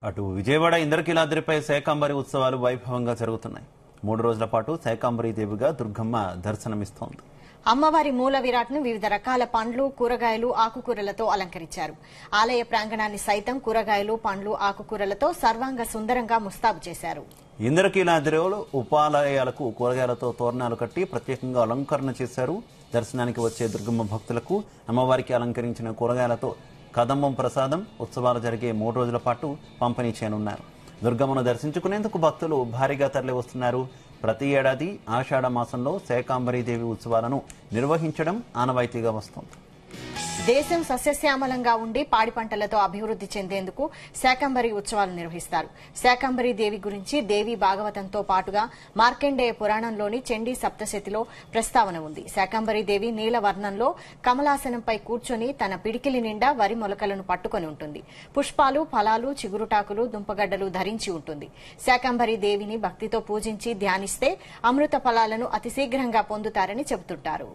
అటు విజయవాడ ఇంద్రకీలాద్రిపై శాకంబరి ఉత్సవాలు వైభవంగా జరుగుతున్నాయి. 3 రోజుల పాటు శాకంబరి దేవిగా దుర్గమ్మ దర్శనమిస్తోంది. అమ్మవారి మూల విరాట్ను వివిధ రకాల పండ్లు, కూరగాయలు, ఆకుకూరలతో అలంకరించారు. ఆలయ ప్రాంగణాన్ని సైతం కూరగాయలు, పండ్లు, ఆకుకూరలతో సర్వాంగ సుందరంగా ముస్తాబు చేశారు. ఇంద్రకీలాద్రిలో ఉపాలయాలకు కూరగాయలతో తోరణాలు కట్టి ప్రత్యేకంగా అలంకరణ చేశారు. దర్శనానికి వచ్చే దుర్గమ్మ భక్తులకు అమ్మవారికి అలంకరించిన కూరగాయలతో కదంబం ప్రసాదం ఉత్సవాలు జరిగే 3 రోజుల పాటు పంపిణీ చేయనున్నారు. దుర్గమ్మను దర్శించుకునేందుకు భక్తులు భారీగా తరలి వస్తున్నారు. ప్రతి ఏడాది ఆషాఢ మాసంలో శాకంబరీ దేవి ఉత్సవాలను నిర్వహించడం ఆనవాయితీగా వస్తోంది. దేశం సస్యశ్యామలంగా ఉండి పాడి పంటలతో అభివృద్ది చెందేందుకు శాకంబరి ఉత్సవాలు నిర్వహిస్తారు. శాకంబరీ దేవి గురించి దేవి భాగవతంతో పాటుగా మార్కండేయ పురాణంలోని చండీ సప్తశతిలో ప్రస్తావన ఉంది. శాకంబరీ దేవి నీలవర్ణంలో కమలాసనంపై కూర్చొని తన పిడికిలి నిండా వరి మొలకలను పట్టుకొని ఉంటుంది. పుష్పాలు, ఫలాలు, చిగురుటాకులు, దుంపగడ్డలు ధరించి ఉంటుంది. శాకంబరీ దేవిని భక్తితో పూజించి ధ్యానిస్తే అమృత ఫలాలను అతి శీఘ్రంగా పొందుతారని చెబుతుంటారు.